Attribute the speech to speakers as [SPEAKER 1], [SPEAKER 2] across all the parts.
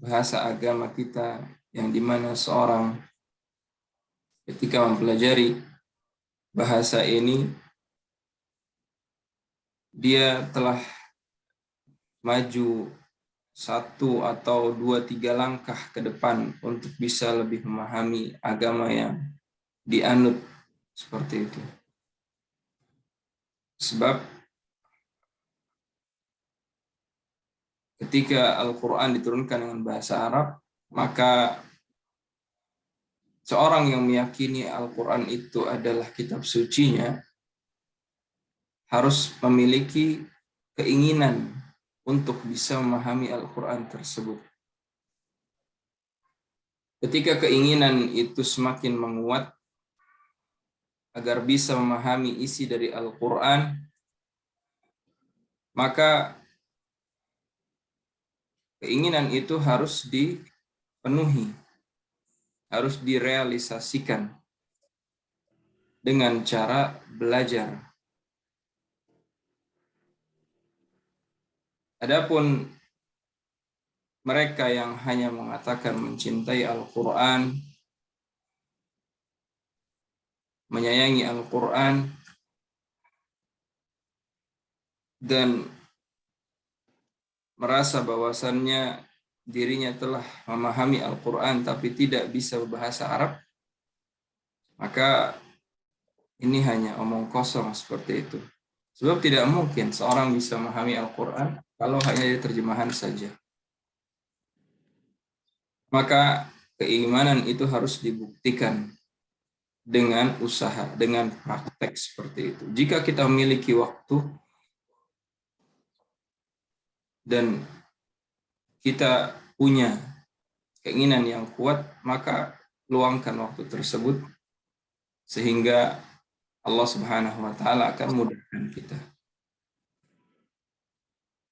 [SPEAKER 1] bahasa agama kita, yang dimana seorang ketika mempelajari bahasa ini, dia telah maju 1 atau 2, 3 langkah ke depan untuk bisa lebih memahami agama yang dianut seperti itu. Sebab ketika Al-Quran diturunkan dengan bahasa Arab, maka seorang yang meyakini Al-Quran itu adalah kitab sucinya harus memiliki keinginan untuk bisa memahami Al-Quran tersebut. Ketika keinginan itu semakin menguat agar bisa memahami isi dari Al-Quran, maka keinginan itu harus dipenuhi, harus direalisasikan dengan cara belajar. Adapun mereka yang hanya mengatakan mencintai Al-Quran, menyayangi Al-Quran, dan merasa bahwasannya dirinya telah memahami Al-Quran tapi tidak bisa berbahasa Arab, maka ini hanya omong kosong seperti itu. Sebab tidak mungkin seorang bisa memahami Al-Quran kalau hanya dari terjemahan saja. Maka keimanan itu harus dibuktikan dengan usaha, dengan praktek seperti itu. Jika kita memiliki waktu dan kita punya keinginan yang kuat, maka luangkan waktu tersebut sehingga Allah Subhanahu wa taala akan mudahkan kita.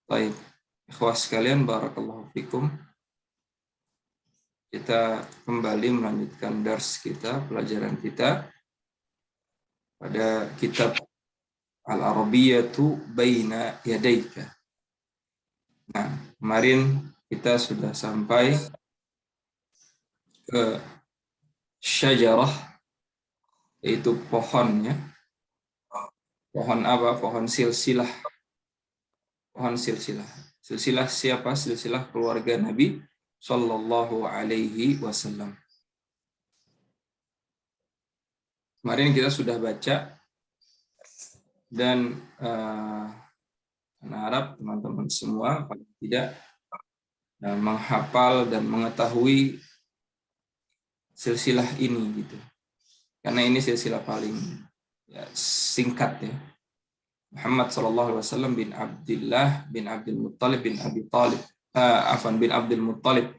[SPEAKER 1] Baik, ikhwas sekalian, barakallahu fikum. Kita kembali melanjutkan dars kita, pelajaran kita pada kitab Al-Arabiyyatu Baina Yadayka. Nah, kemarin kita sudah sampai ke syajarah, yaitu pohonnya. Pohon apa? Pohon silsilah. Pohon silsilah. Silsilah siapa? Silsilah keluarga Nabi Sallallahu Alaihi Wasallam. Kemarin kita sudah baca dan harap teman-teman semua paling tidak menghafal dan mengetahui silsilah ini gitu. Karena ini silsilah paling singkat ya. Muhammad sallallahu alaihi wasallam bin Abdullah bin Abdul Muttalib bin Abi Talib. Bin Abdul Muttalib.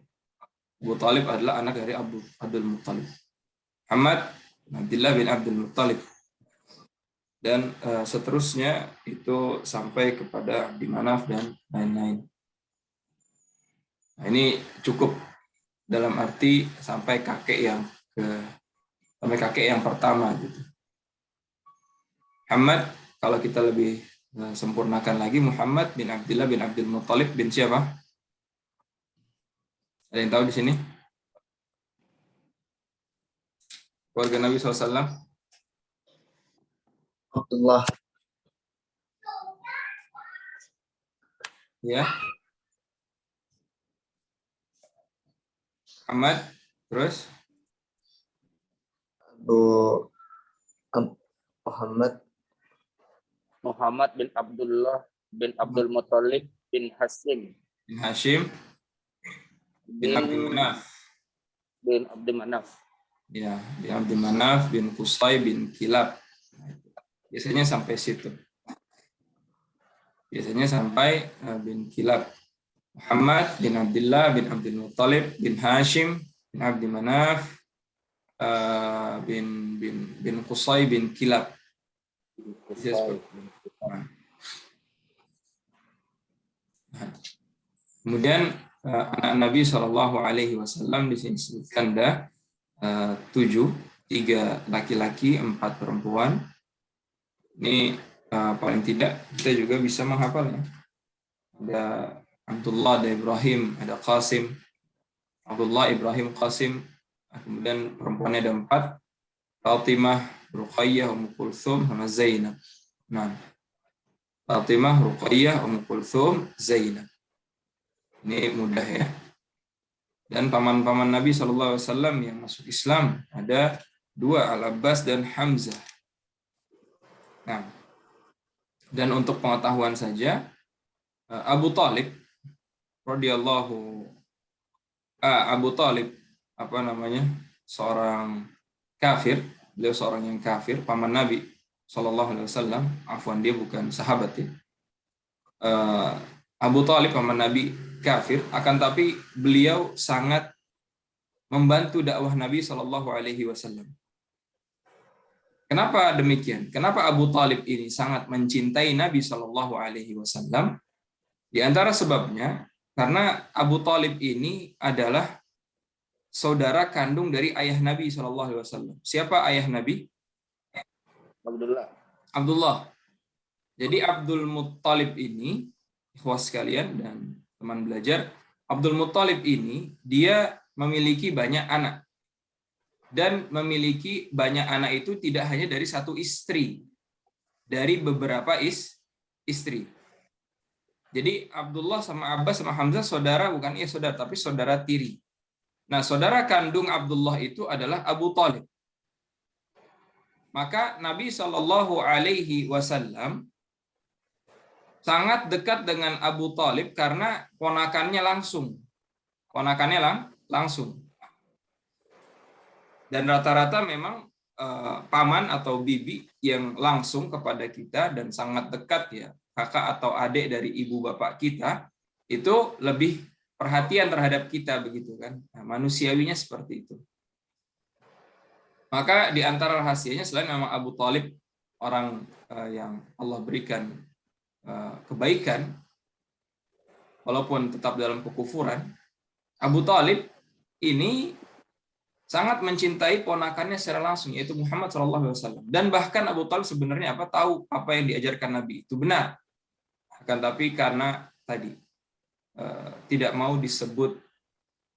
[SPEAKER 1] Abu Talib adalah anak dari Abdul Muttalib. Muhammad bin Abdullah bin Abdul Muttalib. Dan seterusnya itu sampai kepada Abdi Manaf dan lain-lain. Nah, ini cukup dalam arti sampai kakek yang pertama gitu. Muhammad, kalau kita lebih sempurnakan lagi, Muhammad bin Abdullah bin Abdul Muttalib bin siapa? Ada yang tahu di sini? Keluarga Nabi SAW?
[SPEAKER 2] Abdullah.
[SPEAKER 1] Ya. Muhammad, terus?
[SPEAKER 3] Muhammad bin Abdullah bin Abdul Muttalib bin Hashim.
[SPEAKER 1] Bin Hashim. Bin Abdul Manaf.
[SPEAKER 3] Bin Abdul Manaf.
[SPEAKER 1] Ya, bin Abdul Manaf, bin Qusay, bin Kilab. Biasanya sampai situ. Biasanya sampai bin Kilab. Muhammad bin Abdullah bin Abdul Muttalib bin Hashim bin Abdul Manaf bin Qusay bin Kilab. Kemudian anak Nabi Shallallahu Alaihi Wasallam di sini disebutkan ada 7, 3 laki-laki, 4 perempuan. Ini paling tidak kita juga bisa menghafalnya. Ada Abdullah, ada Ibrahim, ada Qasim, Abdullah, Ibrahim, Qasim. Kemudian perempuannya ada 4. Fatimah, Ruqayyah, Ummu Kulthum, sama Zainab. Nah, Fatimah, Ruqayyah, Ummu Kulthum, Zainab. Ini mudah ya. Dan paman-paman Nabi SAW yang masuk Islam ada 2, Al-Abbas dan Hamzah. Nah, dan untuk pengetahuan saja, Abu Talib radhiyallahu Abu Talib seorang kafir, beliau seorang yang kafir, paman Nabi SAW. Afwan, dia bukan sahabat ya. Abu Talib paman Nabi kafir, akan tapi beliau sangat membantu dakwah Nabi SAW. Kenapa demikian? Kenapa Abu Talib ini sangat mencintai Nabi SAW? Di antara sebabnya, karena Abu Talib ini adalah saudara kandung dari ayah Nabi SAW. Siapa ayah Nabi? Abdullah. Jadi Abdul Muttalib ini, ikhwas sekalian dan teman belajar, Abdul Muttalib ini dia memiliki banyak anak. Dan memiliki banyak anak itu tidak hanya dari satu istri, dari beberapa istri. Jadi Abdullah sama Abbas sama Hamzah saudara, bukan saudara, tapi saudara tiri. Nah, saudara kandung Abdullah itu adalah Abu Talib. Maka Nabi SAW sangat dekat dengan Abu Talib karena ponakannya langsung. Dan rata-rata memang paman atau bibi yang langsung kepada kita dan sangat dekat ya, kakak atau adik dari ibu bapak kita, itu lebih perhatian terhadap kita begitu kan. Nah, manusiawinya seperti itu. Maka di antara rahasianya, selain memang Abu Talib orang yang Allah berikan kebaikan walaupun tetap dalam kekufuran, Abu Talib ini sangat mencintai ponakannya secara langsung, yaitu Muhammad SAW. Dan bahkan Abu Talib sebenarnya tahu apa yang diajarkan Nabi itu benar. Akan tapi karena tadi tidak mau disebut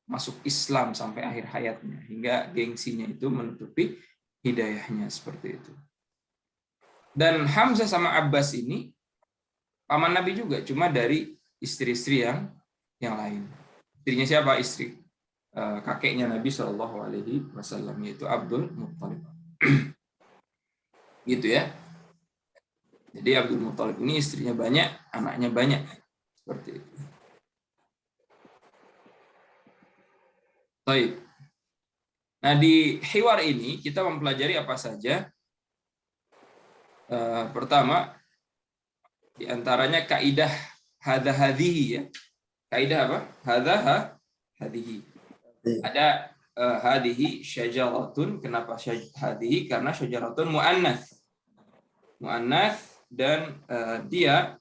[SPEAKER 1] masuk Islam sampai akhir hayatnya, hingga gengsinya itu menutupi hidayahnya seperti itu. Dan Hamzah sama Abbas ini paman Nabi juga, cuma dari istri-istri yang lain. Istrinya siapa? Istri kakeknya Nabi SAW, yaitu Abdul Muttalib. Gitu ya. Jadi Abdul Muttalib ini istrinya banyak, anaknya banyak. Seperti itu. Baik. Nah, di hiwar ini kita mempelajari apa saja? Pertama, di antaranya kaidah hadza hadhihi ya. Kaidah apa? Hadza hadhihi. Ada hadhihi syajaratun. Kenapa hadhihi? Karena syajaratun muannats. Muannats dan dia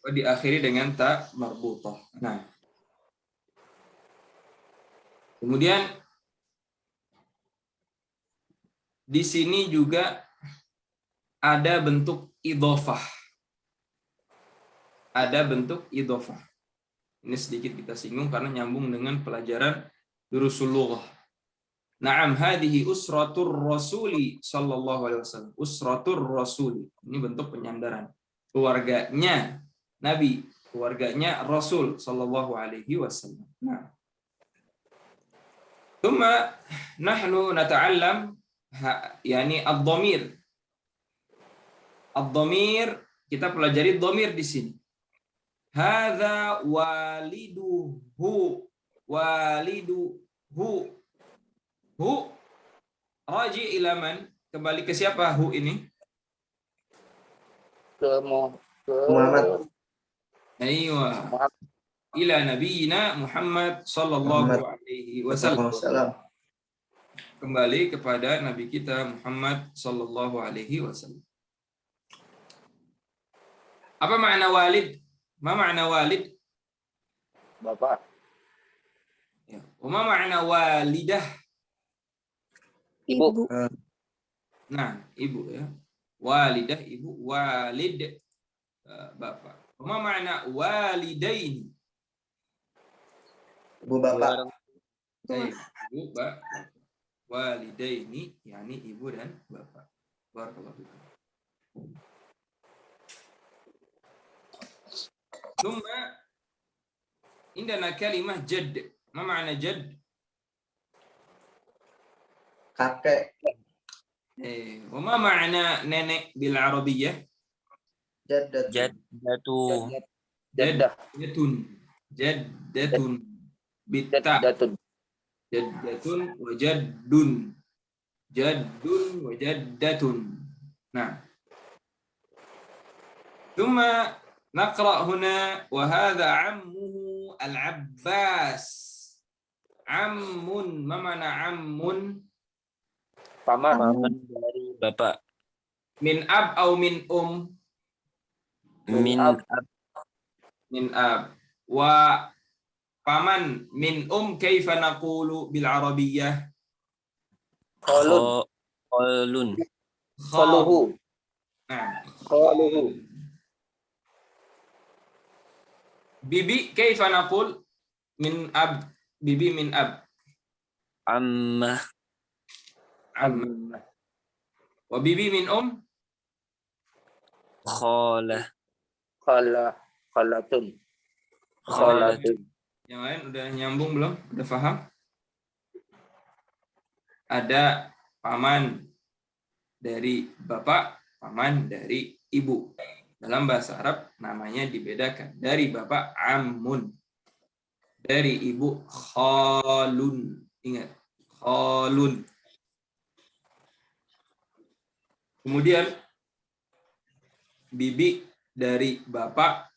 [SPEAKER 1] diakhiri dengan ta marbutah. Nah, kemudian di sini juga ada bentuk idhofah. Ada bentuk idhofah. Ini sedikit kita singgung karena nyambung dengan pelajaran durusul lughah. Na'am, hadhihi usratur rasuli sallallahu alaihi wasallam. Usratur rasuli. Ini bentuk penyandaran. Keluarganya Nabi, keluarganya Rasul sallallahu alaihi wasallam. Nah. Thumma nahnu nata'allam yani ad-dhamir. Ad-dhamir, kita pelajari dhamir di sini. Hadza waliduhu. Hu raji ila man? Kembali ke siapa hu ini?
[SPEAKER 3] Ke
[SPEAKER 2] Muhammad.
[SPEAKER 1] Aywa. Ila nabiyina Muhammad sallallahu alaihi wasallam. Kembali kepada nabi kita Muhammad sallallahu alaihi wasallam. Apa makna walid? Ma makna walid?
[SPEAKER 3] Bapak.
[SPEAKER 1] Ya. Ma makna walidah?
[SPEAKER 3] Ibu.
[SPEAKER 1] Nah, ibu ya. Walidah ibu, walid bapak. Ma makna walidaini?
[SPEAKER 2] Ibu bapak.
[SPEAKER 1] Baik, ibu, walidaini, yakni ibu dan bapak. Barakallahu fikum. Thumma indana kalimah jadd. Ma ma'na jadd?
[SPEAKER 2] Kakek.
[SPEAKER 1] Wa ma ma'na nenek bil Arabiyyah?
[SPEAKER 2] Jaddat.
[SPEAKER 4] Jaddatu.
[SPEAKER 3] Jaddah.
[SPEAKER 1] Jaddatun bitta. Jaddatun wa jaddun. Jaddun wa jaddatun. Nah. Thumma naqra huna wa hadha ammuhu al-Abbas. Ammun, ma ma'na ammun?
[SPEAKER 3] Paman.
[SPEAKER 4] Dari bapak.
[SPEAKER 1] Min ab atau min
[SPEAKER 4] Min
[SPEAKER 3] ab.
[SPEAKER 1] min ab. Wa paman min kaifa naqulu bil Arabiyyah?
[SPEAKER 4] Khalun.
[SPEAKER 3] Khaluhu.
[SPEAKER 1] Nah,
[SPEAKER 3] Khaluhu.
[SPEAKER 1] bibi kaifa naqul min ab? Bibi min ab.
[SPEAKER 4] Ammah.
[SPEAKER 1] Amma. Wa bibi min
[SPEAKER 4] Khalah.
[SPEAKER 3] Khalatun.
[SPEAKER 1] Yang lain udah nyambung belum? Udah paham? Ada paman dari bapak, paman dari ibu. Dalam bahasa Arab namanya dibedakan. Dari bapak ammun. Dari ibu khalun. Ingat, khalun. Kemudian bibi dari bapak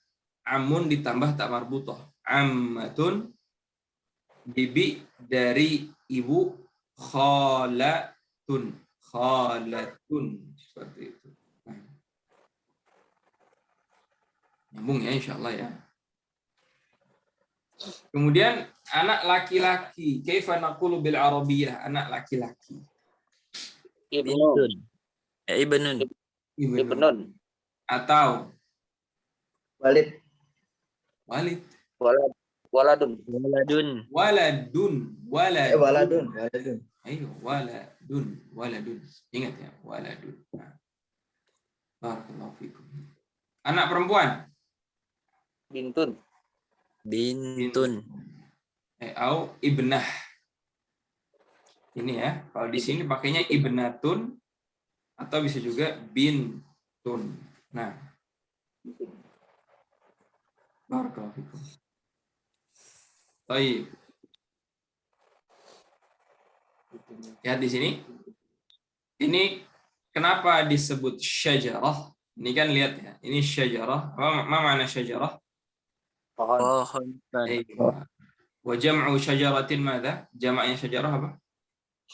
[SPEAKER 1] amun ditambah tak marbutah. Ammatun. Bibi dari ibu khalatun. Khalatun. Seperti itu. Nah. Nyambung ya insyaallah ya. Kemudian anak laki-laki. Kaifa naqulu bil Arabiyyah? Anak laki-laki.
[SPEAKER 3] Ibnun. Ibnun.
[SPEAKER 1] Atau
[SPEAKER 2] Walid.
[SPEAKER 1] walid.
[SPEAKER 3] Waladun.
[SPEAKER 2] Waladun.
[SPEAKER 1] Ayo, waladun. Ingat ya, waladun. Nah. Barakallahu fikum. Anak perempuan.
[SPEAKER 3] Bintun.
[SPEAKER 1] Au ibnah. Ini ya, kalau di sini pakainya ibnatun atau bisa juga bintun. Nah. Barakallahu fikum. Baik. Ya di sini. Ini kenapa disebut syajarah? Ini kan lihat ya. Ini syajarah. Apa makna syajarah?
[SPEAKER 3] Pohon.
[SPEAKER 1] Aywa. Wa jam'u syajaratin madza? Jamaknya syajarah apa?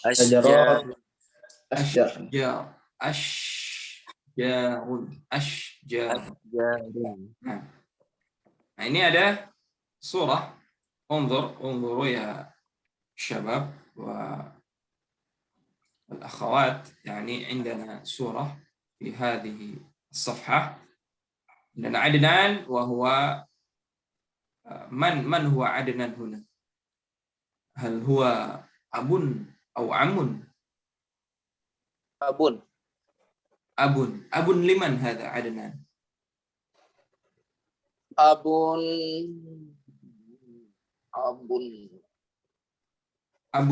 [SPEAKER 2] Asjar.
[SPEAKER 1] Ashjar. Nah, ini ada surah. Unzuru ya syabab wa الأخوات يعني عندنا سورة في هذه الصفحة عندنا عدنان وهو من هو عدنان هنا هل هو أب أو عم أب لمن هذا عدنان أب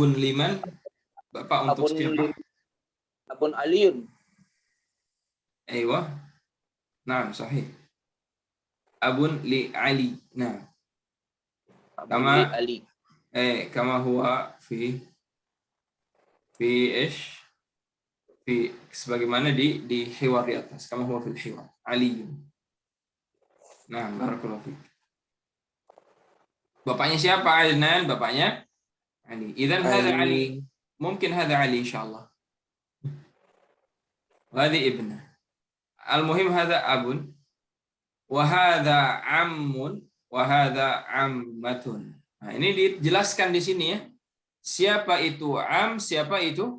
[SPEAKER 1] لمن Bapak untuk siapa?
[SPEAKER 3] Abun Aliun.
[SPEAKER 1] Aywa. Naam, sahih. Abun li Ali. Nah. Kama
[SPEAKER 3] Ali.
[SPEAKER 1] Kama huwa fi ish? Fi sebagaimana di hiwar di atas. Kama huwa fil hiwar. Ali. Nah, barakallahu fiik. Bapaknya siapa? Adnan, bapaknya Ali. Idzan hadza Ali. ممكن هذا علي إن شاء الله وهذه ابنه المهم هذا أب وهذا عم وهذا عمة. Nah, ini dijelaskan di sini ya. Siapa itu am, siapa itu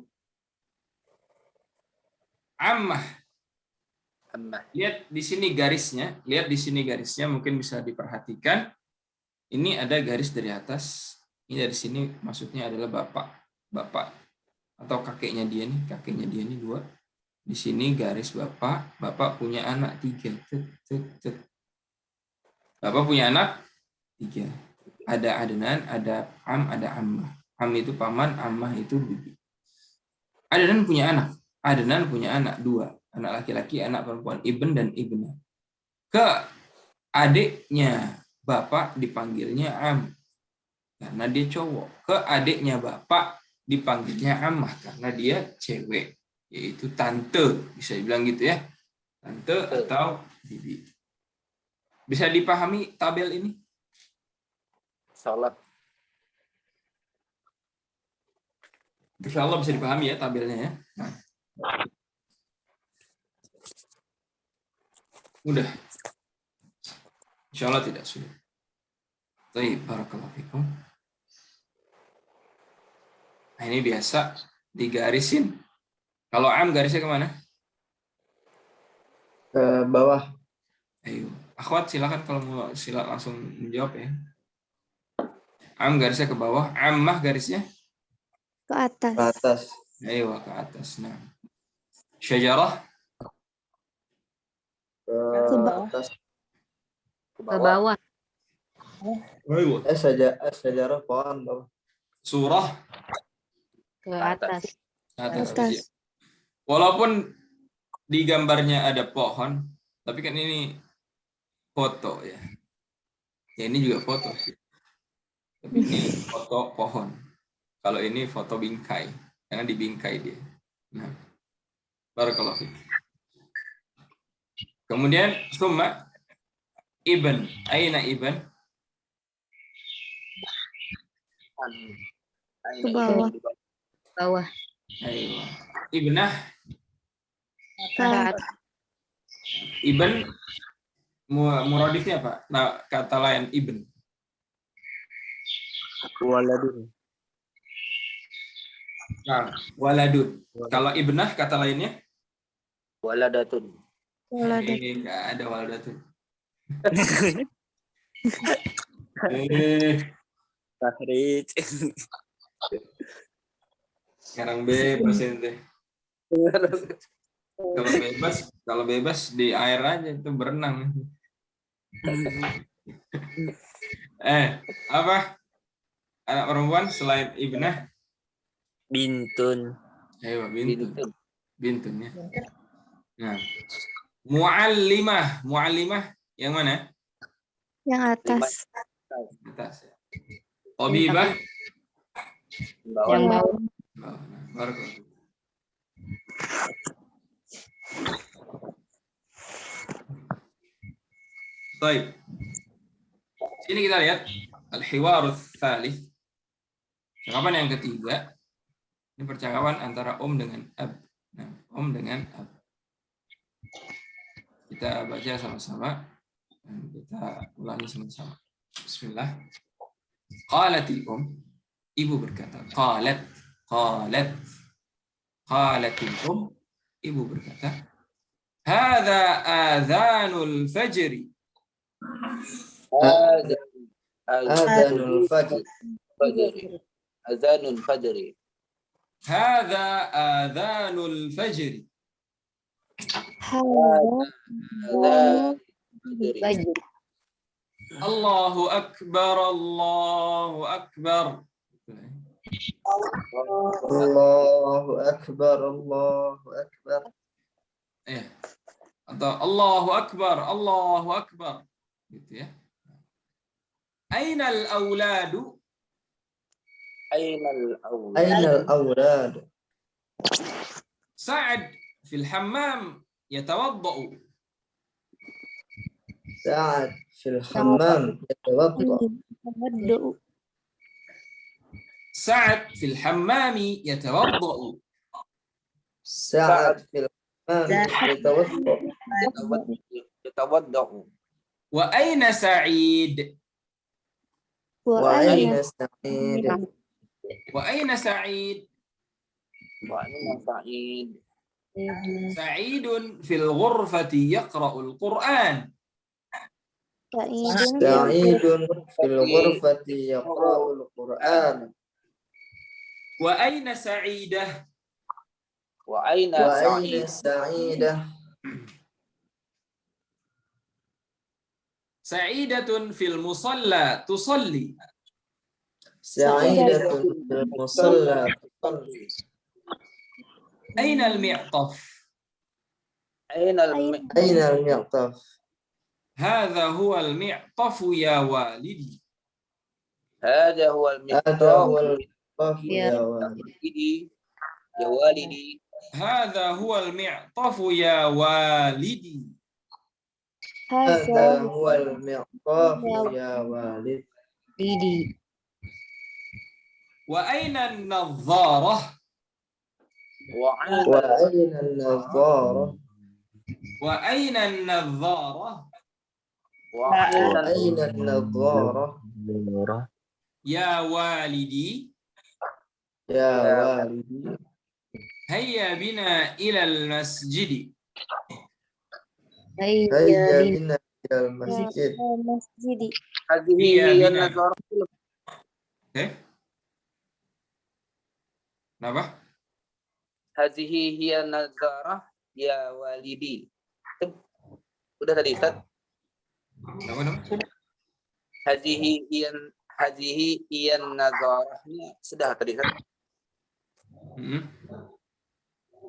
[SPEAKER 1] ammah. Lihat di sini garisnya, mungkin bisa diperhatikan. Ini ada garis dari atas Ini dari sini maksudnya adalah bapak atau kakeknya dia nih 2. Di sini garis bapak punya anak 3. Bapak punya anak 3. Ada Adnan, ada ada Ammah. Am itu paman, Ammah itu bibi. Adnan punya anak 2, anak laki-laki, anak perempuan, ibn dan ibnah. Ke adiknya bapak dipanggilnya Am karena dia cowok. Ke adiknya bapak dipanggilnya Ammah karena dia cewek, yaitu tante, bisa dibilang gitu ya. Tante atau bibi. Bisa dipahami tabel ini?
[SPEAKER 3] Salat.
[SPEAKER 1] Insya Allah bisa dipahami ya tabelnya ya. Nah. Mudah. Insya Allah tidak sulit. Baik, barakallahu fikum. Nah, ini biasa digarisin. Kalau Am garisnya kemana?
[SPEAKER 2] Ke bawah.
[SPEAKER 1] Ayo, akhwat silakan kalau mau langsung menjawab ya. Am garisnya ke bawah, Ammah garisnya
[SPEAKER 5] Ke atas.
[SPEAKER 2] Ke atas.
[SPEAKER 1] ayo ke atas. Nah, syajarah
[SPEAKER 2] Ke atas.
[SPEAKER 3] Ke
[SPEAKER 5] Ke
[SPEAKER 3] bawah.
[SPEAKER 5] bawah.
[SPEAKER 2] Sejarah pohon bawah.
[SPEAKER 1] Surah
[SPEAKER 5] Ke atas.
[SPEAKER 1] atas.
[SPEAKER 5] Atas.
[SPEAKER 1] Walaupun di gambarnya ada pohon, tapi kan ini foto ya. Ya ini juga foto sih. Tapi ini foto pohon. Kalau ini foto bingkai, karena dibingkai dia. Nah, barakallahu fiik. Kemudian summa ibn, aina ibn?
[SPEAKER 5] Ke bawah. Bawah.
[SPEAKER 1] Ayo. Ibnah,
[SPEAKER 5] Ke atas.
[SPEAKER 1] ibn muradifnya apa? Nah, kata lain ibn.
[SPEAKER 4] Waladun.
[SPEAKER 1] Nah, waladun. Kalau ibnah kata lainnya?
[SPEAKER 3] Waladatun.
[SPEAKER 1] Ini nggak ada waladatun.
[SPEAKER 4] Tahrij.
[SPEAKER 1] Sekarang bebas ente. Kalau bebas di air aja itu berenang. Apa? Anak perempuan selain ibnah?
[SPEAKER 4] Bintun.
[SPEAKER 1] Ayo, bintun. Bintun ya. Nah, muallimah yang mana?
[SPEAKER 5] Yang atas.
[SPEAKER 1] Atas ya. Tabibah
[SPEAKER 5] Yang bawah.
[SPEAKER 1] bawah. Nah, barakallahu. Baik. Sini kita lihat al-hiwarus tsalits. Percakapan yang ketiga. Ini percakapan antara dengan ab. Nah, dengan ab. Kita baca sama-sama dan kita ulangi sama-sama. Bismillah. Qalatil ibu berkata. Qalatil ibu berkata. Hadza adzanul fajri.
[SPEAKER 2] Adzanul fajr.
[SPEAKER 3] Azanul fajri.
[SPEAKER 1] Hadza adzanul fajri. Allahu akbar, Allahu akbar.
[SPEAKER 2] Allahu akbar, Allahu akbar.
[SPEAKER 1] Atau Allahu akbar, Allahu akbar. Gitu ya. Aina al-auladu?
[SPEAKER 2] Aina al-awlad?
[SPEAKER 1] Sa'ad fil hammam yatawaddau.
[SPEAKER 2] Sa'ad fil hammam yatawadda.
[SPEAKER 1] Sa'ad fil hammami yatawaddau.
[SPEAKER 2] Sa'ad fil hammam
[SPEAKER 3] Yatawadda.
[SPEAKER 1] Wa aina Sa'id?
[SPEAKER 2] Wa aina Sa'id?
[SPEAKER 1] Wa aina Sa'id?
[SPEAKER 3] Wa aina Sa'id?
[SPEAKER 1] Sa'idun fil ghurfati yaqra'ul Qur'an.
[SPEAKER 2] Sa'idun fil ghurfati yaqra'ul Qur'an.
[SPEAKER 1] Wa aina Sa'idah?
[SPEAKER 3] Wa aina
[SPEAKER 2] Wa
[SPEAKER 3] Sa'id?
[SPEAKER 2] aina Sa'idah?
[SPEAKER 1] Sa'idatun fil musalla tusalli.
[SPEAKER 2] Sa'idatun fil musalla tusalli.
[SPEAKER 1] Aina al-mi'taf?
[SPEAKER 3] Aina al-mi-
[SPEAKER 2] Aina al-mi'taf?
[SPEAKER 1] Hadha huwa al-mi'taf ya walidi.
[SPEAKER 3] Hadha huwa
[SPEAKER 2] Hadha
[SPEAKER 3] al-miqtaf
[SPEAKER 2] huwa al-mi'taf ya walidi.
[SPEAKER 3] ya walidi.
[SPEAKER 1] Hadha huwa al-mi'taf ya walidi.
[SPEAKER 2] Hadha huwa al-mi'taf ya walid.
[SPEAKER 5] Didi.
[SPEAKER 1] Wa aina an-nadharah?
[SPEAKER 3] Wa
[SPEAKER 2] Wa
[SPEAKER 3] aina
[SPEAKER 2] aina an-nadhara?
[SPEAKER 1] Wa aina an-nadharah?
[SPEAKER 3] wa
[SPEAKER 2] Wa
[SPEAKER 3] aina
[SPEAKER 2] aina an-nadhara?
[SPEAKER 1] Ya walidi.
[SPEAKER 2] Ya walidi.
[SPEAKER 1] Hayya bina ila al-masjid.
[SPEAKER 2] Hayya
[SPEAKER 5] Hayya
[SPEAKER 2] bina ilal masjid.
[SPEAKER 5] masjidi.
[SPEAKER 3] hadhihi
[SPEAKER 1] Hiya
[SPEAKER 3] hiya
[SPEAKER 1] bina.
[SPEAKER 3] an-nazarah.
[SPEAKER 1] Kenapa?
[SPEAKER 3] Hadhihi hiya an-nazarah ya walidi. Udah tadi Ustaz?
[SPEAKER 1] Kenapa?
[SPEAKER 3] Hadhihi hiya an-nazarah. Sudah tadi Ustaz?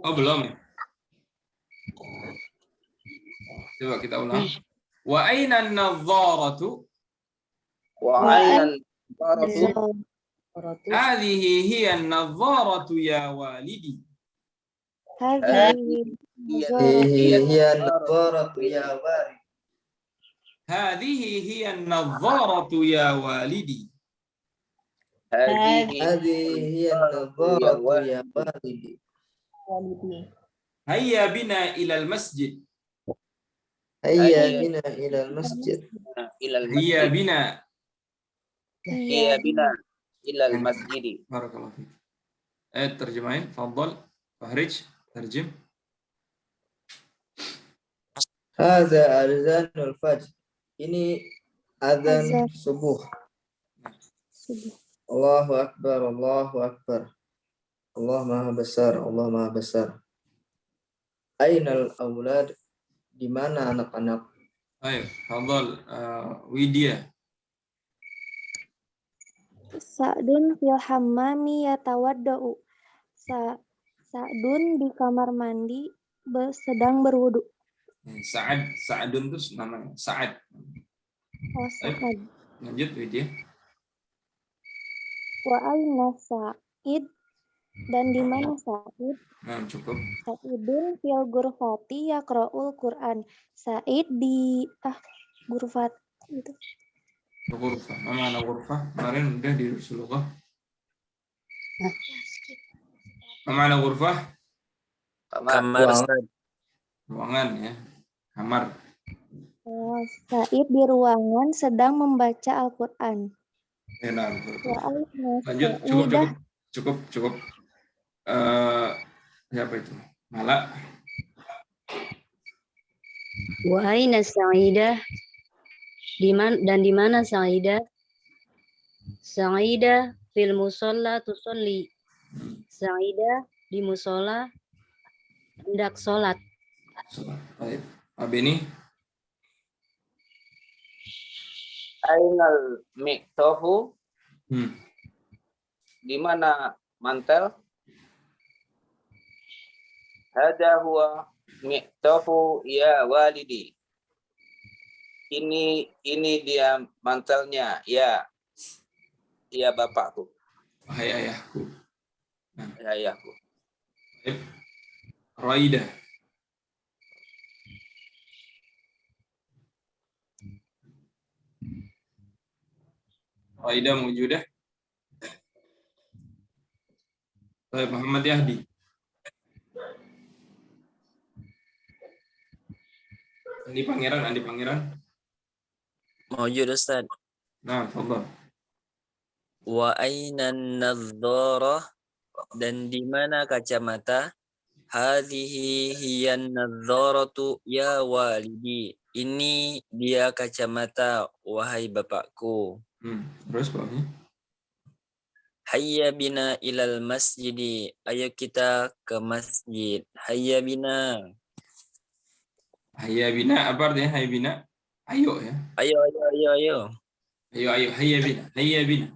[SPEAKER 1] Oh, belum. Coba kita ulang. Wa aina an-nadharatu?
[SPEAKER 3] Wa aina an-nazarah.
[SPEAKER 1] Hadhihi hiya an-nadharatu ya walidi.
[SPEAKER 5] Hadhihi
[SPEAKER 2] Hiya an-nadharatu ya walid.
[SPEAKER 1] Hadhihi hiya an-nadharatu ya walidi.
[SPEAKER 3] Hadhihi
[SPEAKER 2] Hadhihi hiya an-nadharatu ya walidi.
[SPEAKER 1] Hayya bina ila al-masjid.
[SPEAKER 2] Hayya bina ilal masjid.
[SPEAKER 3] ila
[SPEAKER 1] Hayya
[SPEAKER 3] al-masjid.
[SPEAKER 1] bina.
[SPEAKER 3] Hiya bina ila al-masjid.
[SPEAKER 1] Barakallahu fiik. Terjemahin, tafadhal. Fahrij, terjem.
[SPEAKER 2] Hadza adzanul fajr. Ini adzan
[SPEAKER 5] Azan.
[SPEAKER 2] subuh. Allahu akbar, Allahu akbar. Allah maha besar, Allah maha besar. Ainal aulad? Di mana anak-anak?
[SPEAKER 1] Ayo, tafadhal Widya.
[SPEAKER 5] Sa'dun fil hammami yatawaddau. Sa'dun di kamar mandi sedang berwudu.
[SPEAKER 1] Sa'adun itu namanya. Sa'ad.
[SPEAKER 5] Oh, Sa'ad.
[SPEAKER 1] Lanjut Widya.
[SPEAKER 5] Wa aina Sa'id? Dan di mana Sa'id?
[SPEAKER 1] Nah, cukup.
[SPEAKER 5] Sa'idun fil ghurfati yaqra'ul Qur'an. Sa'id di ghurfat itu.
[SPEAKER 1] Ghurfah. Mana ghurfah? Kemarin udah di Rasulullah. Mana ghurfah?
[SPEAKER 4] Kamar Ustaz.
[SPEAKER 1] Ruangan ya. Kamar.
[SPEAKER 5] Oh, Sa'id di ruangan sedang membaca Al-Qur'an.
[SPEAKER 1] Nah,
[SPEAKER 5] Wa aina
[SPEAKER 1] lanjut.
[SPEAKER 5] Sa'idah?
[SPEAKER 1] Cukup. Siapa itu? Mala.
[SPEAKER 6] Wa aina Sa'idah? Di mana Sa'idah? Sa'idah fil musalla tusolli. Sa'idah di musola hendak sholat.
[SPEAKER 1] Baik. Abini.
[SPEAKER 3] Ainal miqtafu? Di mana mantel? Hadha huwa miqtafu ya walidi. Ini dia mantelnya, ya bapakku,
[SPEAKER 1] Hai ayahku.
[SPEAKER 3] ya ayahku.
[SPEAKER 1] Baik. Raida. Raida mewujudah. Baik, Muhammad Yahdi. Andi Pangeran.
[SPEAKER 4] Mawjud Ustaz.
[SPEAKER 1] Nah, tafadhal.
[SPEAKER 4] Wa aina an-nadharah? Dan di mana kacamata? Hadhihi hiya an-nadharatu ya walidi. ini dia kacamata, wahai bapakku.
[SPEAKER 1] Terus bawahnya.
[SPEAKER 4] Hayya bina ilal masjidi. Ayo kita ke masjid. Hayya bina.
[SPEAKER 1] Hayya bina, apa artinya hayya bina? Ayo ya.
[SPEAKER 4] Ayo, ayo, ayo, ayo.
[SPEAKER 1] Ayo, ayo, hayya bina. Hayya bina.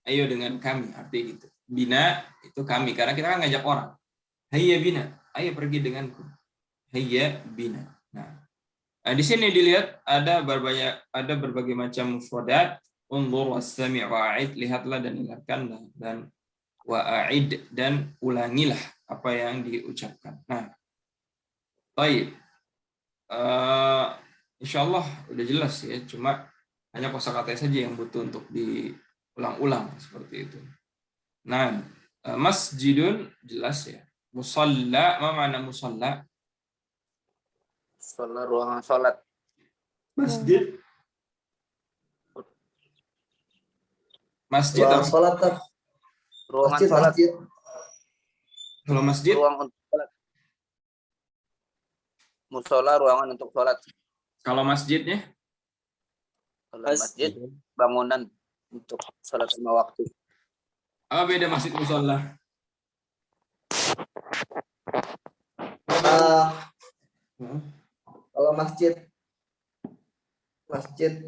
[SPEAKER 1] Ayo dengan kami, artinya gitu. Bina itu kami, karena kita kan ngajak orang. Hayya bina. Ayo pergi denganku. Hayya bina. Nah, di sini dilihat ada berbagai macam mufradat. Unzur wastami' wa'id, lihatlah dan dengarkanlah, dan wa'id, dan ulangilah apa yang diucapkan. Nah, baik. Insyaallah udah jelas ya, cuma hanya kosakata saja yang butuh untuk diulang-ulang seperti itu. Nah, masjidun jelas ya. Musalla, apa makna musalla?
[SPEAKER 3] Sholat, ruangan sholat.
[SPEAKER 1] Masjid. Masjid
[SPEAKER 2] Ruangan
[SPEAKER 1] apa?
[SPEAKER 2] sholat kan?
[SPEAKER 3] Ruangan
[SPEAKER 2] Masjid,
[SPEAKER 3] sholat.
[SPEAKER 2] masjid.
[SPEAKER 1] Kalau masjid,
[SPEAKER 3] Ruang untuk sholat. Musola, ruangan untuk sholat.
[SPEAKER 1] kalau masjidnya
[SPEAKER 3] Kalau masjid, bangunan untuk sholat 5 waktu.
[SPEAKER 1] apa beda masjid musalla?
[SPEAKER 2] Kalau masjid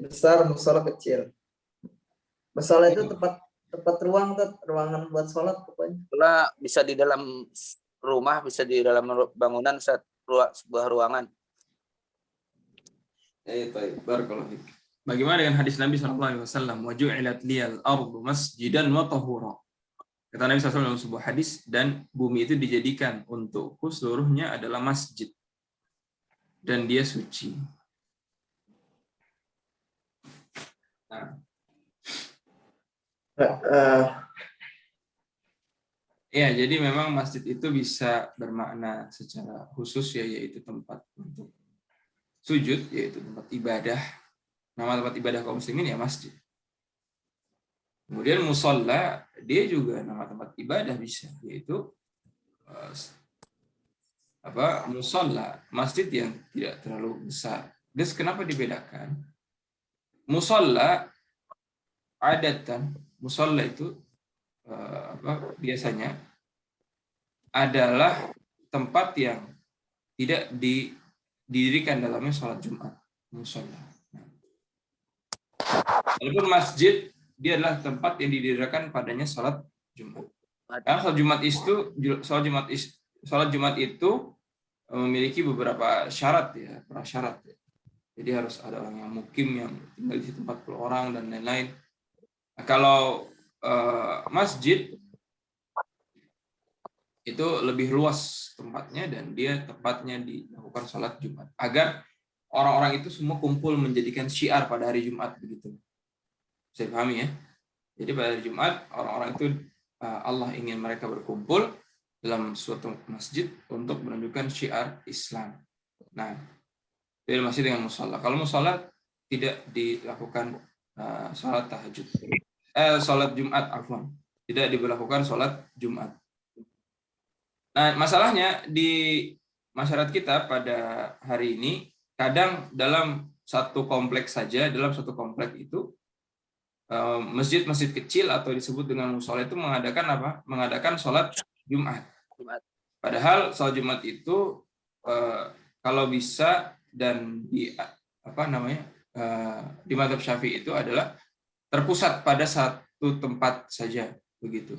[SPEAKER 2] besar, musola kecil. Musola itu tempat ruangan buat sholat pokoknya.
[SPEAKER 3] Sholat bisa di dalam rumah, bisa di dalam bangunan, sebuah ruangan.
[SPEAKER 1] Baik. Barakallahu fiik. Bagaimana dengan hadis Nabi SAW? Wa ju'ilat liyal ardu masjidan wa tahura. Kata Nabi SAW dalam sebuah hadis, dan bumi itu dijadikan untukku seluruhnya adalah masjid. Dan dia suci. Nah. Ya, jadi memang masjid itu bisa bermakna secara khusus ya, yaitu tempat untuk sujud, yaitu tempat ibadah. Nama tempat ibadah kaum muslimin ya masjid. Kemudian musalla, dia juga nama tempat ibadah bisa, yaitu musalla, masjid yang tidak terlalu besar. Terus kenapa dibedakan? Musalla adatan, musalla itu biasanya adalah tempat yang tidak didirikan dalamnya sholat Jumat, musalla. Walaupun masjid, dia adalah tempat yang didirikan padanya sholat Jumat. Karena sholat Jumat itu memiliki beberapa syarat ya, prasyarat ya. Jadi harus ada orang yang mukim yang tinggal di situ 40 orang dan lain-lain. Nah, kalau masjid itu lebih luas tempatnya, dan dia tempatnya dilakukan sholat Jumat agar orang-orang itu semua kumpul menjadikan syiar pada hari Jumat begitu. Saya pahami ya. Jadi pada hari Jumat orang-orang itu Allah ingin mereka berkumpul dalam suatu masjid untuk menunjukkan syiar Islam. Nah, itu masjid dengan musalla. Kalau musalla tidak dilakukan sholat tahajud. Sholat Jumat, afwan. Tidak diberlakukan sholat Jumat. Nah, masalahnya di masyarakat kita pada hari ini, kadang dalam satu kompleks saja, dalam satu kompleks itu, masjid-masjid kecil atau disebut dengan mushola itu mengadakan apa? Mengadakan sholat Jumat. Padahal sholat Jumat itu kalau bisa dan di di mazhab Syafi'i itu adalah terpusat pada satu tempat saja begitu.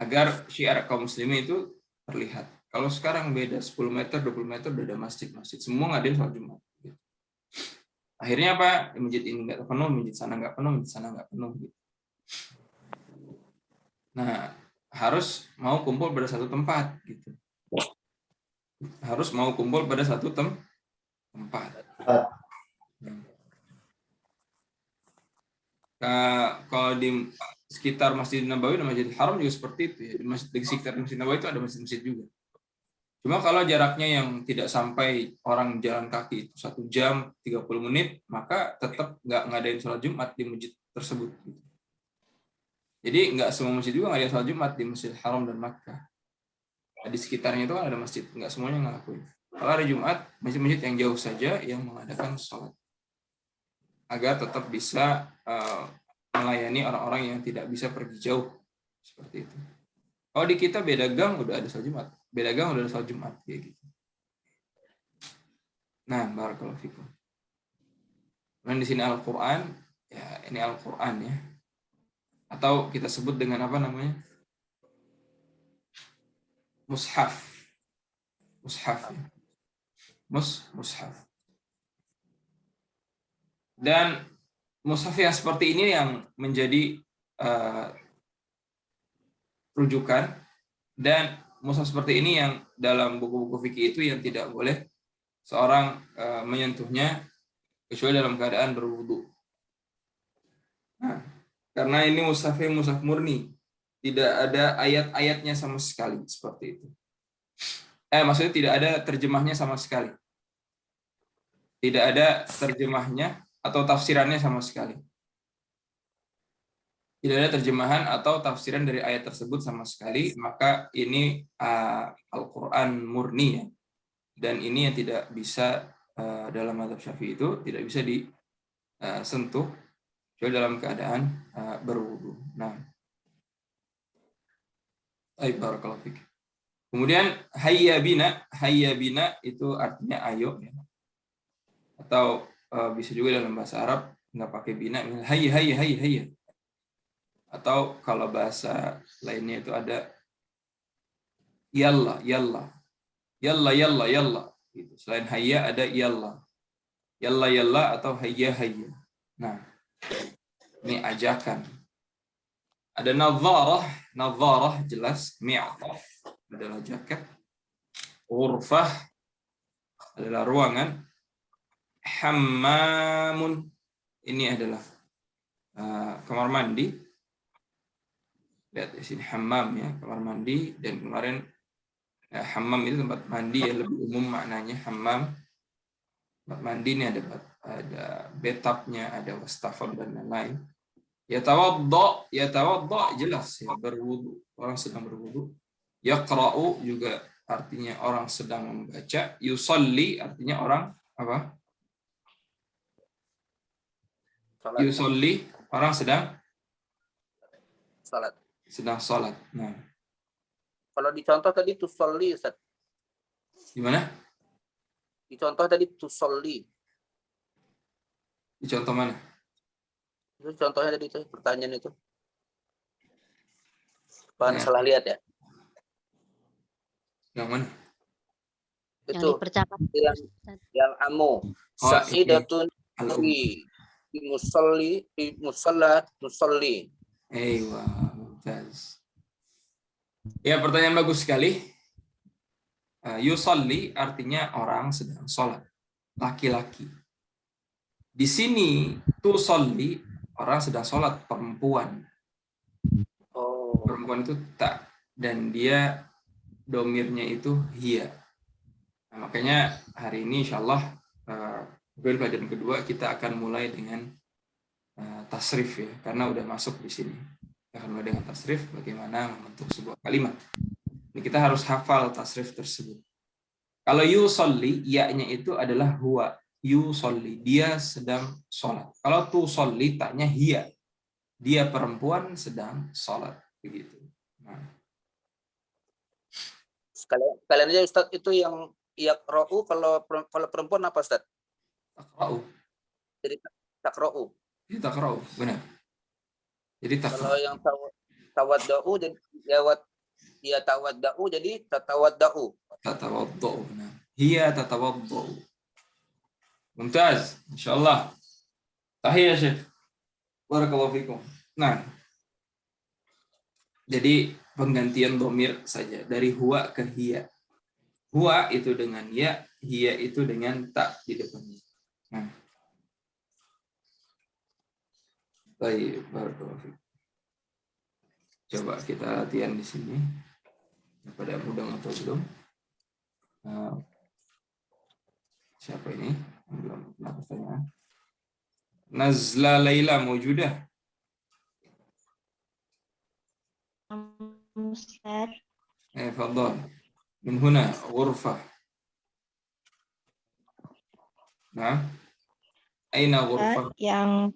[SPEAKER 1] Agar syiar kaum muslimin itu terlihat. Kalau sekarang beda 10 meter, 20 meter udah ada masjid-masjid. Semua ngadain sholat Jumat. Gitu. Akhirnya apa? Di masjid ini nggak penuh, masjid sana nggak penuh, masjid sana nggak penuh. Gitu. Nah, harus mau kumpul pada satu tempat. Gitu. Harus mau kumpul pada satu tempat. Kalau di sekitar Masjid Nabawi dan Masjidil Haram juga seperti itu ya. Di sekitar Masjid Nabawi itu ada masjid-masjid juga. Cuma kalau jaraknya yang tidak sampai orang jalan kaki itu 1 jam 30 menit, maka tetap nggak ngadain sholat Jumat di masjid tersebut. Jadi nggak semua masjid juga ngadain sholat Jumat di Masjidil Haram dan Makkah. Di sekitarnya itu kan ada masjid, nggak semuanya ngelakuin. Kalau hari Jumat, masjid-masjid yang jauh saja yang mengadakan sholat. Agar tetap bisa melayani orang-orang yang tidak bisa pergi jauh. Seperti itu. Kalau di kita beda gang udah ada sholat Jumat. Beda gang udah ada sholat Jumat. Kayak gitu. Nah, barakallahu fikum. Dan di sini Al-Quran, ya ini Al-Quran ya. Atau kita sebut dengan apa namanya? Mushaf. Mushaf ya. Mushaf. Dan mushaf yang seperti ini yang menjadi rujukan, dan mushaf seperti ini yang dalam buku-buku fikih itu yang tidak boleh seorang menyentuhnya kecuali dalam keadaan berwudu. Nah, karena ini mushaf murni, tidak ada ayat-ayatnya sama sekali seperti itu. Maksudnya tidak ada terjemahnya sama sekali. Tidak ada terjemahnya atau tafsirannya sama sekali. Tidak ada terjemahan atau tafsiran dari ayat tersebut sama sekali, maka ini Al-Quran murni ya. Dan ini yang tidak bisa dalam mazhab Syafi'i itu tidak bisa disentuh kecuali dalam keadaan berwudu. Nah, barakallahu fiik. Kemudian hayya bina itu artinya ayo ya. Atau bisa juga dalam bahasa Arab nggak pakai bina, hayya. Atau kalau bahasa lainnya itu ada yalla gitu. Selain hayya ada yalla atau hayya. Nah, ini ajakan. Ada nadharah jelas, mi'taf adalah jaket, ghurfah adalah ruangan, hammamun ini adalah kamar mandi. Lihat di sini hammam ya, kamar mandi, dan kemarin hammam itu tempat mandi ya, lebih umum maknanya hammam. Tempat mandi ini ada bathtubnya, ada wastafel dan lain-lain. Yatawadda jelas ya, berwudu, orang sedang berwudu. Yaqra'u juga artinya orang sedang membaca. Yusalli artinya orang apa?
[SPEAKER 3] Salat.
[SPEAKER 1] Yusalli orang sedang
[SPEAKER 3] Salat.
[SPEAKER 1] Nah,
[SPEAKER 3] Kalau dicontoh tadi tusolli, Ustaz.
[SPEAKER 1] gimana?
[SPEAKER 3] Dicontoh tadi tusolli.
[SPEAKER 1] Di contoh mana?
[SPEAKER 3] Itu contohnya tadi itu pertanyaan itu. Bukan
[SPEAKER 1] Ya.
[SPEAKER 3] salah lihat ya.
[SPEAKER 1] Yang mana?
[SPEAKER 6] Yang
[SPEAKER 3] Itu
[SPEAKER 6] di percakapan.
[SPEAKER 3] yang amu. Sa'idatun di musalla tusolli.
[SPEAKER 1] Wah, mumtaz. Ya, pertanyaan bagus sekali. Yusalli artinya orang sedang sholat, laki-laki. Di sini tusolli orang sedang sholat, perempuan.
[SPEAKER 3] Oh.
[SPEAKER 1] Perempuan itu tak, dan dia domirnya itu hiya. Nah, makanya hari ini insyaallah pelajaran kedua kita akan mulai dengan tasrif ya, karena udah masuk di sini. Kita akan mulai dengan tasrif, bagaimana membentuk sebuah kalimat. Ini kita harus hafal tasrif tersebut. Kalau yusolli, ya-nya itu adalah huwa. Yusolli, dia sedang sholat. Kalau tusolli, taknya hiya. Dia perempuan sedang sholat. Begitu. Nah.
[SPEAKER 3] Kalian aja Ustaz, itu yang yaqra'u, kalau perempuan apa Ustaz?
[SPEAKER 1] Takra'u.
[SPEAKER 3] Jadi takra'u.
[SPEAKER 1] Jadi takra'u, benar. Jadi takra'u.
[SPEAKER 3] Kalau yang tawadda'u jadi tawadda'u jadi tatawadda'u.
[SPEAKER 1] Tatawadda'u. Nah. Hiya tatawadda'u. Mumtaz, insyaallah. Tahiyah Syekh. Barakallahu fikum. Nah, jadi penggantian dhamir saja dari huwa ke hiya. Huwa itu dengan ya, hiya itu dengan ta di depannya. Nah. Baik, barakallahu fikum. Coba kita latihan di sini. Pada mudah atau belum? Siapa ini? Belum pernah pertanyaan. Nazla Laila mawjudah.
[SPEAKER 5] Ustaz.
[SPEAKER 1] Fadhal. Min huna ghurfah. Nah, aina ghurfah?
[SPEAKER 5] Yang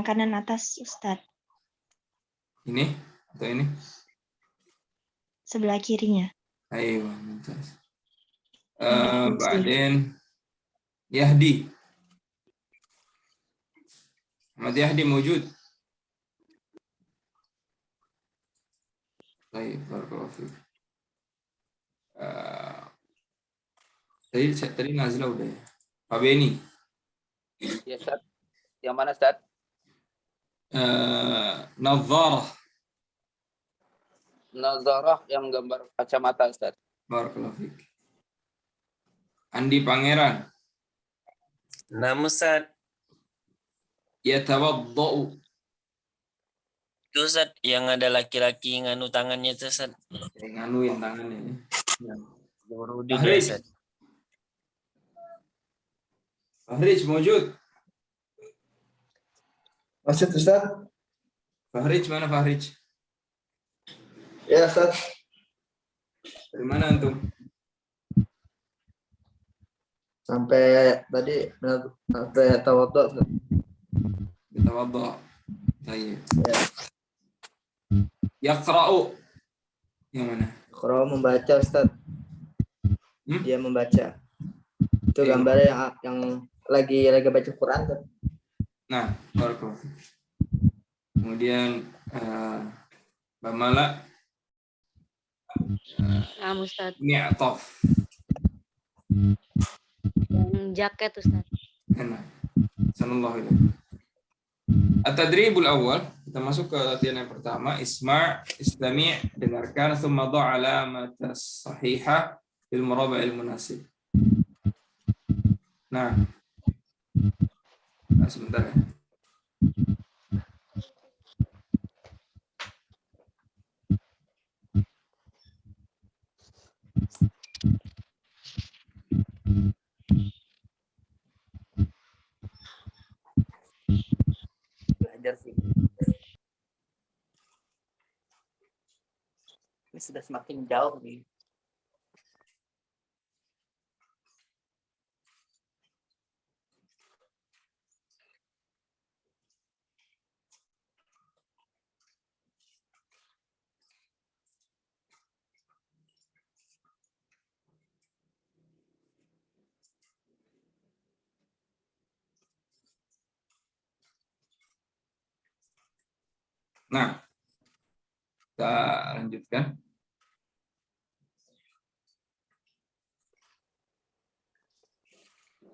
[SPEAKER 5] kanan atas Ustadz,
[SPEAKER 1] Ini atau ini?
[SPEAKER 5] sebelah kirinya.
[SPEAKER 1] Ayo, mumtaz.
[SPEAKER 5] Kursi.
[SPEAKER 1] Baden Yahdi. Ahmad Yahdi mewujud. Baik, barakallahu fiik. Tadi Nazla udah ya. Pak Beni.
[SPEAKER 3] Ya, Ustaz. Yang mana, Ustaz?
[SPEAKER 1] Nadharah.
[SPEAKER 3] Nazarah yang gambar kacamata, Ustaz.
[SPEAKER 1] Barakallahu fiik. Andi Pangeran.
[SPEAKER 4] Nama Ustaz.
[SPEAKER 1] Yatawaddau.
[SPEAKER 4] Itu Ustaz yang ada laki-laki nganu tangannya itu Ustaz.
[SPEAKER 1] Yang nganuin tangannya ini.
[SPEAKER 4] Berwudu dia
[SPEAKER 1] Fahrij.
[SPEAKER 4] Ustaz.
[SPEAKER 1] Fahrij mewujud.
[SPEAKER 2] Maksud Ustaz?
[SPEAKER 1] Fahrij mana Fahrij?
[SPEAKER 2] Ya Ustaz.
[SPEAKER 1] Dari mana antum?
[SPEAKER 2] Sampai tadi sampai tawadhu.
[SPEAKER 1] Yatawadda. Baik.
[SPEAKER 2] Ya.
[SPEAKER 1] Yaqra'u. Yang mana?
[SPEAKER 2] Kalau membaca Ustaz. Dia membaca. Itu
[SPEAKER 1] Iya.
[SPEAKER 2] gambar yang lagi baca Quran Ustaz.
[SPEAKER 1] Nah, barakallahu fiik. Kemudian Mbak Mala
[SPEAKER 6] Nah, Ustaz.
[SPEAKER 1] Mi'taf.
[SPEAKER 6] Yang jaket, Ustaz.
[SPEAKER 1] Enak. Sallallahu alaihi. At-tadribul awal, kita masuk ke latihan yang pertama. Isma' istami' dengarkan, thumma dha' alamat sahihah fil muraba'il munasib. Nah, sebentar ya.
[SPEAKER 3] Belajar sih. Ini sudah semakin jauh nih.
[SPEAKER 1] Nah, kita lanjutkan.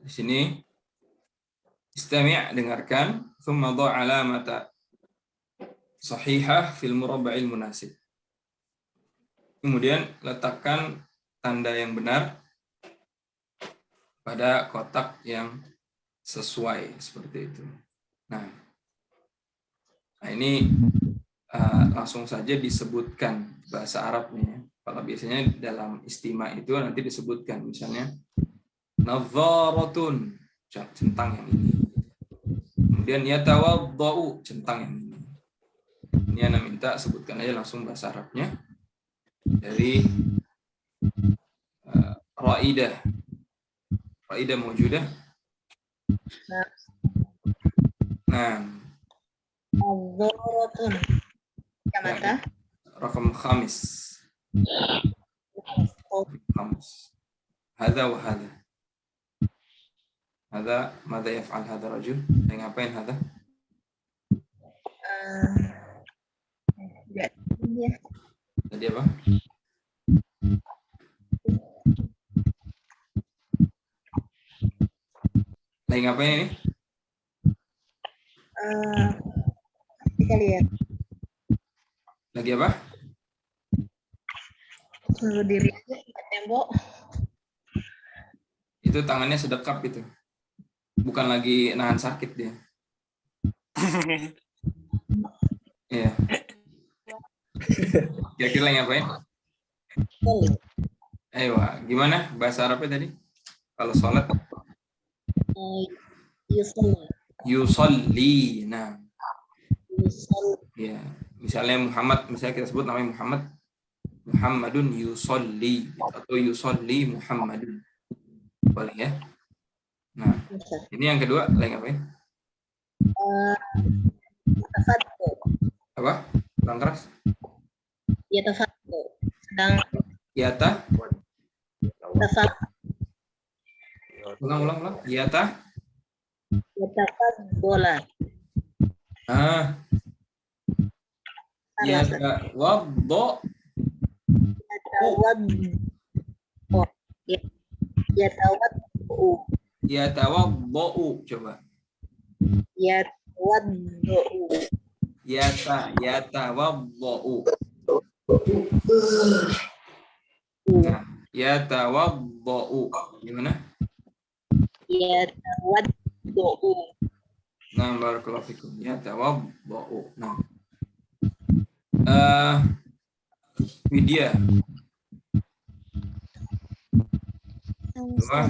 [SPEAKER 1] Di sini istami' dengarkan, thumma dha' alamata sahihah fil murabba'il munasib. Kemudian letakkan tanda yang benar pada kotak yang sesuai seperti itu. Nah ini langsung saja disebutkan bahasa Arabnya. Kalau biasanya dalam istima itu nanti disebutkan, misalnya nadharatun, centang yang ini. Kemudian yatawaddau, centang yang ini. Ini Anda minta sebutkan aja langsung bahasa Arabnya dari Raidah. Raidah mawjudah. Nah,
[SPEAKER 5] Nadharatun. Kacamata.
[SPEAKER 1] Rakam khamis. Khamis. Hadza wa hadza. Hadza, mada yaf'al hadza rajul? Yang ngapain hadza? Tadi apa? Lagi ngapain ini?
[SPEAKER 5] Kita lihat.
[SPEAKER 1] Lagi apa?
[SPEAKER 5] Suruh diri ke tembok.
[SPEAKER 1] Itu tangannya sedekap itu. Bukan lagi nahan sakit dia. Iya. Kira-kira lagi ngapain? Ayo, gimana bahasa Arabnya tadi? Kalau sholat? Yusalli. Nah. Ya, misalnya Muhammad, misalnya kita sebut namanya Muhammad, Muhammadun yusalli atau yusalli Muhammadun. Boleh ya? Nah, ini yang kedua, lagi ngapain?
[SPEAKER 7] Tafaddu.
[SPEAKER 1] Apa? Kurang keras?
[SPEAKER 7] Ya tafaddu. Sedang
[SPEAKER 1] Yata?
[SPEAKER 7] tafaddu.
[SPEAKER 1] Ulang. Yata?
[SPEAKER 7] Ya tafaddola.
[SPEAKER 1] Ah, yata waddo.
[SPEAKER 7] Ya tawaddu.
[SPEAKER 1] Yata waddo. Coba.
[SPEAKER 7] Ya tawaddu.
[SPEAKER 1] Yata waddo. Nah, yata waddo. Gimana?
[SPEAKER 7] Ya tawaddu.
[SPEAKER 1] Nah, barakallahu fikum. Yata waddo. Nah. Widya. Dua.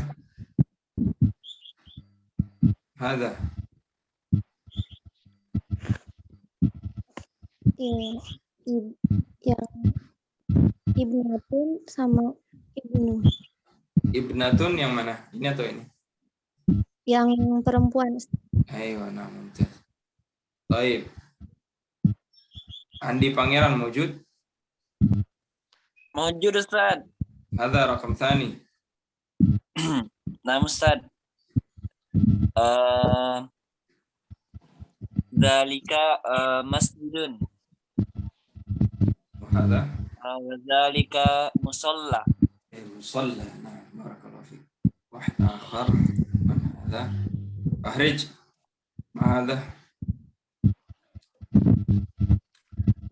[SPEAKER 1] Hada.
[SPEAKER 5] Yang ibnatun sama ibnu.
[SPEAKER 1] Ibnatun yang mana? Ini atau ini?
[SPEAKER 5] Yang perempuan.
[SPEAKER 1] Ayo, nah, mumtaz. Baik. Andi Pangeran wujud.
[SPEAKER 4] Mawjud Ustaz.
[SPEAKER 1] Hada rakam tsani.
[SPEAKER 4] Nah Ustaz. Dalika masjidun.
[SPEAKER 1] Hada.
[SPEAKER 4] Dalika musalla.
[SPEAKER 1] Musalla. Nah, barakallahu fiik. Wahid akhar. Man hada? Fahrij. Ma hada?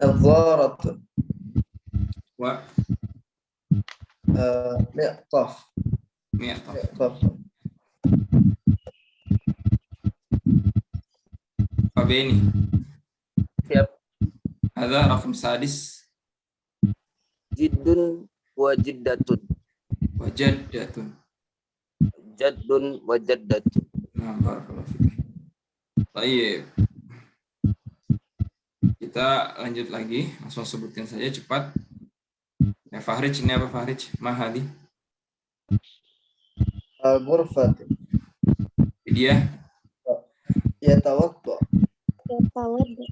[SPEAKER 2] نظارة
[SPEAKER 1] Wa
[SPEAKER 2] مئطف
[SPEAKER 1] mi'taf.
[SPEAKER 2] مئطف
[SPEAKER 1] Fabeni.
[SPEAKER 3] Siap.
[SPEAKER 1] Hada rakam sadis.
[SPEAKER 3] Jiddun wa jiddatun.
[SPEAKER 1] Wajaddatun.
[SPEAKER 3] Jaddun wa jaddatun.
[SPEAKER 1] Nah, barakallahu fiik. Baik. Kita lanjut lagi, langsung sebutkan saja cepat. Ya, Fahrij, ini apa Fahrij? Mahadi.
[SPEAKER 2] الغرفة
[SPEAKER 1] Widya,
[SPEAKER 2] يتوضأ
[SPEAKER 5] Yatawadda.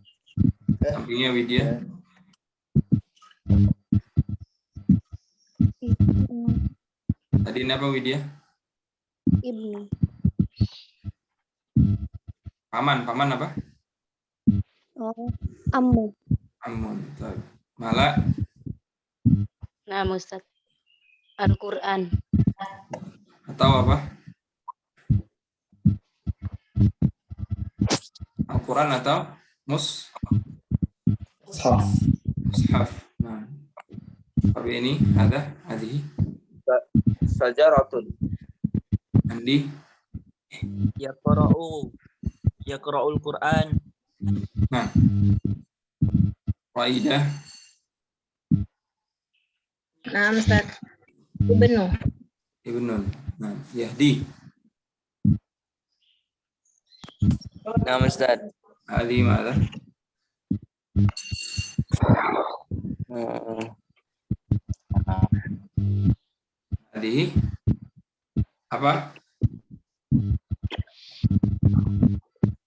[SPEAKER 1] sampingnya Widya. Tadi ini apa Widya?
[SPEAKER 5] Ibnu.
[SPEAKER 1] Paman apa?
[SPEAKER 5] Oh, ammu.
[SPEAKER 1] Amun. Mala,
[SPEAKER 6] Nah, Ustaz. Al-Quran.
[SPEAKER 1] atau apa? Al-Quran atau
[SPEAKER 2] مصحف
[SPEAKER 1] mushaf. Nah, tapi ini ada hadihi.
[SPEAKER 3] Sajaratun.
[SPEAKER 1] Andi,
[SPEAKER 4] Yaqra'ul Qur'an.
[SPEAKER 1] nah, Raidah,
[SPEAKER 7] Nah, Ustaz. Ibnu.
[SPEAKER 1] Ibnun. Nah, Yahdi,
[SPEAKER 4] Nah Ustaz.
[SPEAKER 1] Hadi mana? Hadi apa?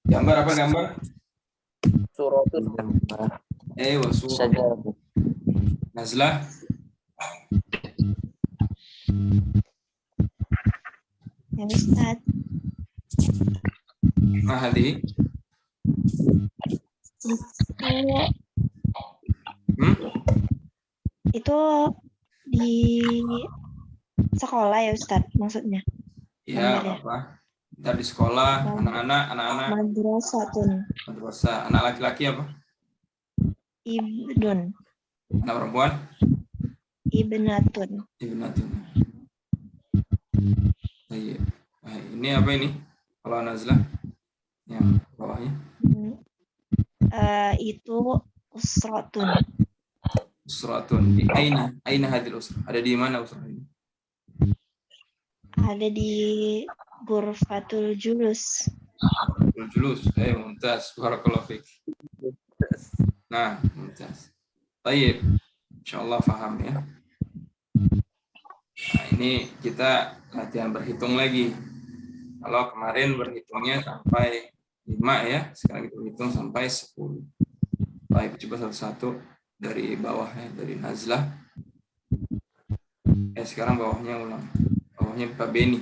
[SPEAKER 1] Gambar apa gambar?
[SPEAKER 3] Suratun.
[SPEAKER 1] Wasu. Nazlah.
[SPEAKER 5] Ya Ustaz.
[SPEAKER 1] Hadi.
[SPEAKER 5] Itu di sekolah ya Ustaz maksudnya.
[SPEAKER 1] Ya,
[SPEAKER 5] Gambar ya?
[SPEAKER 1] apa? Ntar di sekolah, anak-anak madrasah, anak laki-laki apa?
[SPEAKER 5] Ibnun.
[SPEAKER 1] Anak perempuan?
[SPEAKER 5] Ibnatun.
[SPEAKER 1] Ibnatun. Iya. Nah, ini apa ini? Kalau nazlah yang bawahnya?
[SPEAKER 5] Itu usratun.
[SPEAKER 1] Usratun. Di aina hadil usrah. Ada di mana usrah ini?
[SPEAKER 5] Ada di Ghurfatul Julus.
[SPEAKER 1] Julus. Mumtaz. Barakallahu fiik. Nah, mumtaz. Baik. Insyaallah paham ya. Nah, ini kita latihan berhitung lagi. Kalau kemarin berhitungnya sampai 5 ya, sekarang kita hitung sampai 10. Baik, coba satu-satu dari bawahnya, dari Nazlah. Sekarang bawahnya ulang. Bawahnya Pak Beni.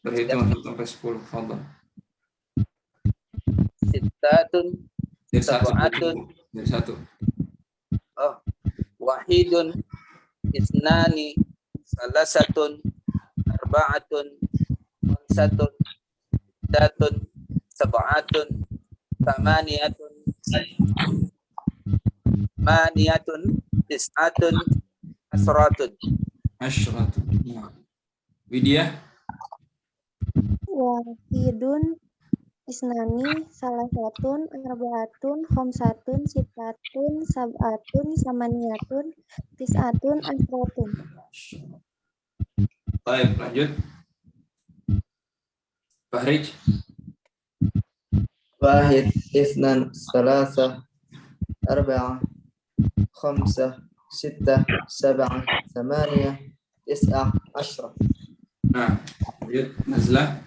[SPEAKER 1] Berhitung sampai 10. Fadhal.
[SPEAKER 3] Sittatun,
[SPEAKER 1] Dari satu.
[SPEAKER 3] sab'atun.
[SPEAKER 1] Dari satu.
[SPEAKER 3] Wahidun, isnani, salasatun, arba'atun, khamsatun, sittatun, sab'atun, thamaniyatun, tis'atun, asratun.
[SPEAKER 1] Asyratun. Nah. Widya.
[SPEAKER 5] Wahidun, isnani, salasatun, arbaatun, khamsatun, sittatun, sab'atun, samaniyatun, tis'atun, asratun.
[SPEAKER 1] Baik, lanjut. Fahrij.
[SPEAKER 2] Wahid, isnan, salasah, arba'ah, khamsah, sittah, sab'ah, thamaniyah, tis'ah, ashrah.
[SPEAKER 1] Nah, lanjut. Nazlah.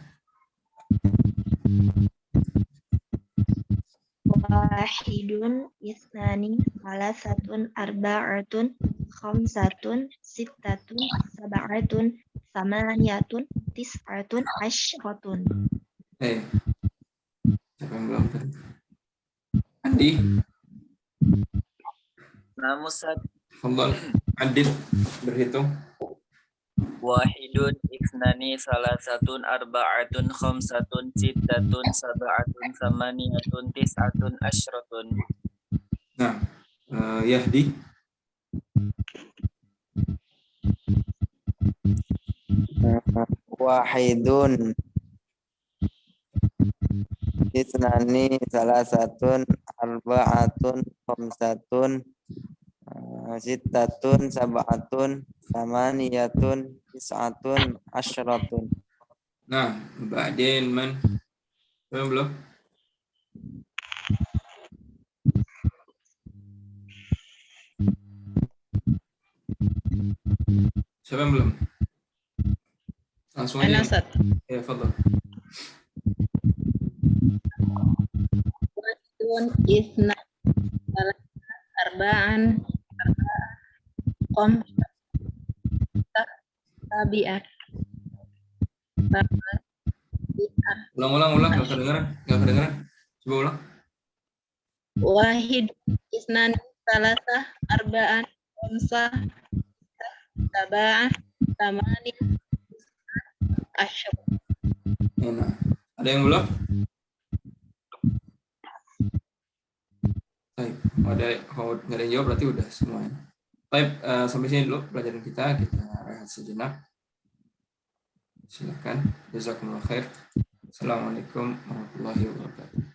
[SPEAKER 7] Wahidun, isnani, salasatun, arba'atun, khamsatun, sittatun, sab'atun, samaniyatun, tis'atun, ashratun.
[SPEAKER 1] Siapa yang belum tadi? Andi.
[SPEAKER 4] Nah, Ustaz.
[SPEAKER 1] Fadhal. Adid berhitung.
[SPEAKER 4] Wahidun, isnani, salasatun, arba'atun, khamsatun, sittatun, sab'atun, samaniyatun, tis'atun, asyratun.
[SPEAKER 1] Nah, Yahdi.
[SPEAKER 8] Wahidun, isnani, salasatun, arba'atun, khamsatun, sittatun, sab'atun, samaniyatun, tis'atun, asyratun.
[SPEAKER 1] Nah, ba'din man. Belum. Siapa yang belum? Langsung aja.
[SPEAKER 7] Ana Ustaz.
[SPEAKER 1] Ya, fadhal.
[SPEAKER 7] Wahidun, isnan, salasah, arba'an, khamsah, sabi'ah,
[SPEAKER 1] Ulang. Enggak kedengeran. Coba ulang.
[SPEAKER 7] Wahid, isnan, salasah, arba'an, khamsah, sab'ah, thamani, asyr.
[SPEAKER 1] Nah, ada yang belum? Baik, kalau nggak ada yang jawab berarti udah semuanya. Baik, sampai sini dulu pelajaran kita rehat sejenak. Silakan. Jazakumullah khair. Assalamualaikum warahmatullahi wabarakatuh.